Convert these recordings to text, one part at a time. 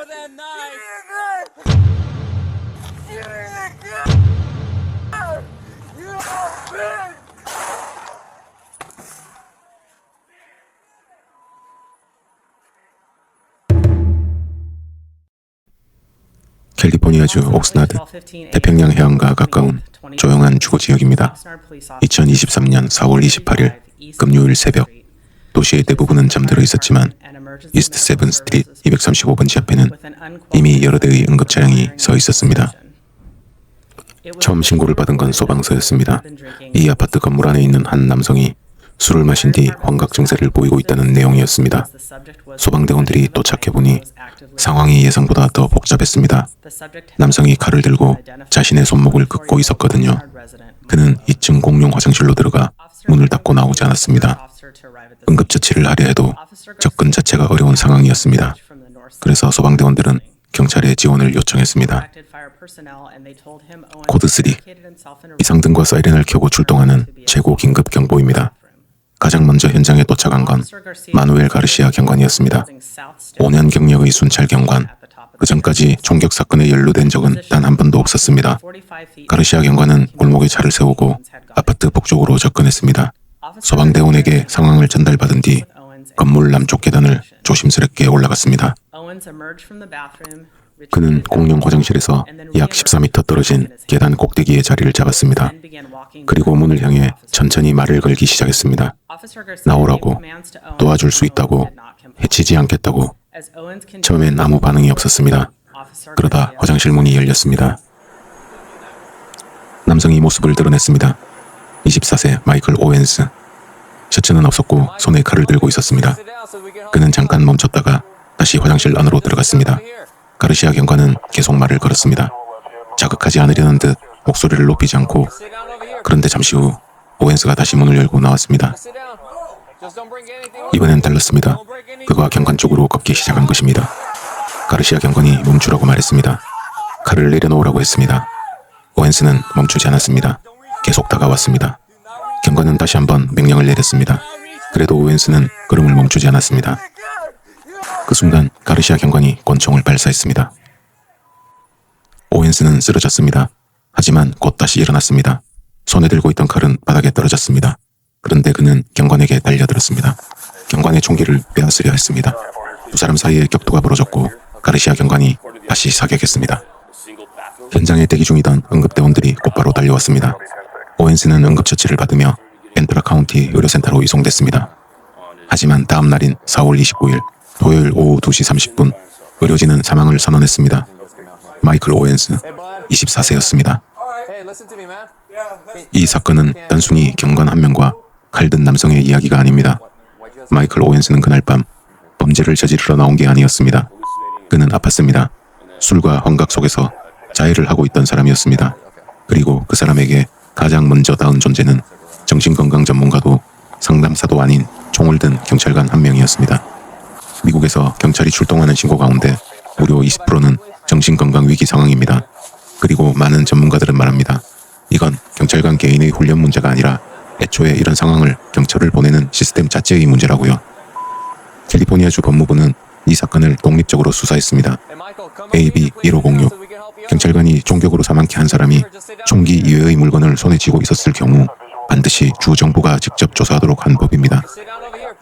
that knife! 캘리포니아주 옥스나드, 태평양 해안과 가까운 조용한 주거 지역입니다. 2023년 4월 28일 금요일 새벽, 도시의 대부분은 잠들어 있었지만 이스트 세븐 스트리트 235번지 앞에는 이미 여러 대의 응급 차량이 서 있었습니다. 처음 신고를 받은 건 소방서였습니다. 이 아파트 건물 안에 있는 한 남성이 술을 마신 뒤 환각 증세를 보이고 있다는 내용이었습니다. 소방대원들이 도착해보니 상황이 예상보다 더 복잡했습니다. 남성이 칼을 들고 자신의 손목을 긋고 있었거든요. 그는 2층 공용 화장실로 들어가 문을 닫고 나오지 않았습니다. 응급처치를 하려 해도 접근 자체가 어려운 상황이었습니다. 그래서 소방대원들은 경찰에 지원을 요청했습니다. 코드 3. 비상등과 사이렌을 켜고 출동하는 최고 긴급 경보입니다. 가장 먼저 현장에 도착한 건 마누엘 가르시아 경관이었습니다. 5년 경력의 순찰 경관. 그전까지 총격 사건에 연루된 적은 단 한 번도 없었습니다. 가르시아 경관은 골목에 차를 세우고 아파트 북쪽으로 접근했습니다. 소방대원에게 상황을 전달받은 뒤 건물 남쪽 계단을 조심스럽게 올라갔습니다. 그는 공용 화장실에서 약 14m 떨어진 계단 꼭대기에 자리를 잡았습니다. 그리고 문을 향해 천천히 말을 걸기 시작했습니다. 나오라고, 도와줄 수 있다고, 해치지 않겠다고. 처음엔 아무 반응이 없었습니다. 그러다 화장실 문이 열렸습니다. 남성이 모습을 드러냈습니다. 24세 마이클 오웬스. 셔츠는 없었고 손에 칼을 들고 있었습니다. 그는 잠깐 멈췄다가 다시 화장실 안으로 들어갔습니다. 가르시아 경관은 계속 말을 걸었습니다. 자극하지 않으려는 듯 목소리를 높이지 않고. 그런데 잠시 후 오웬스가 다시 문을 열고 나왔습니다. 이번엔 달랐습니다. 그가 경관 쪽으로 걷기 시작한 것입니다. 가르시아 경관이 멈추라고 말했습니다. 칼을 내려놓으라고 했습니다. 오웬스는 멈추지 않았습니다. 계속 다가왔습니다. 경관은 다시 한번 명령을 내렸습니다. 그래도 오웬스는 걸음을 멈추지 않았습니다. 그 순간 가르시아 경관이 권총을 발사했습니다. 오웬스는 쓰러졌습니다. 하지만 곧 다시 일어났습니다. 손에 들고 있던 칼은 바닥에 떨어졌습니다. 그런데 그는 경관에게 달려들었습니다. 경관의 총기를 빼앗으려 했습니다. 두 사람 사이에 격투가 벌어졌고 가르시아 경관이 다시 사격했습니다. 현장에 대기 중이던 응급대원들이 곧바로 달려왔습니다. 오웬스는 응급처치를 받으며 벤트라 카운티 의료센터로 이송됐습니다. 하지만 다음 날인 4월 29일 토요일 오후 2시 30분 의료진은 사망을 선언했습니다. 마이클 오웬스 24세였습니다. 이 사건은 단순히 경관 한 명과 칼든 남성의 이야기가 아닙니다. 마이클 오웬스는 그날 밤 범죄를 저지르러 나온 게 아니었습니다. 그는 아팠습니다. 술과 환각 속에서 자해를 하고 있던 사람이었습니다. 그리고 그 사람에게 가장 먼저 닿은 존재는 정신건강 전문가도 상담사도 아닌 총을 든 경찰관 한 명이었습니다. 미국에서 경찰이 출동하는 신고 가운데 무려 20%는 정신건강 위기 상황입니다. 그리고 많은 전문가들은 말합니다. 이건 경찰관 개인의 훈련 문제가 아니라 애초에 이런 상황을 경찰을 보내는 시스템 자체의 문제라고요. 캘리포니아주 법무부는 이 사건을 독립적으로 수사했습니다. AB 1506 경찰관이 총격으로 사망케 한 사람이 총기 이외의 물건을 손에 쥐고 있었을 경우 반드시 주 정부가 직접 조사하도록 한 법입니다.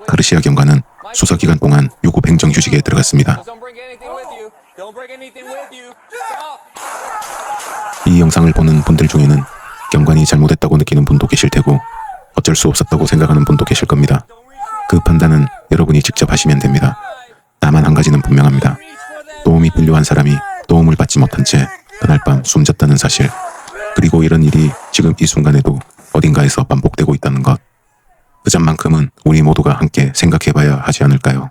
가르시아 경관은 수사 기간 동안 유급 행정 휴직에 들어갔습니다. 이 영상을 보는 분들 중에는 경관이 잘못했다고 느끼는 분도 계실 테고 어쩔 수 없었다고 생각하는 분도 계실 겁니다. 그 판단은 여러분이 직접 하시면 됩니다. 다만 한 가지는 분명합니다. 도움이 필요한 사람이 도움을 받지 못한 채 그날 밤 숨졌다는 사실, 그리고 이런 일이 지금 이 순간에도 어딘가에서 반복되고 있다는 것. 그 점만큼은 우리 모두가 함께 생각해봐야 하지 않을까요?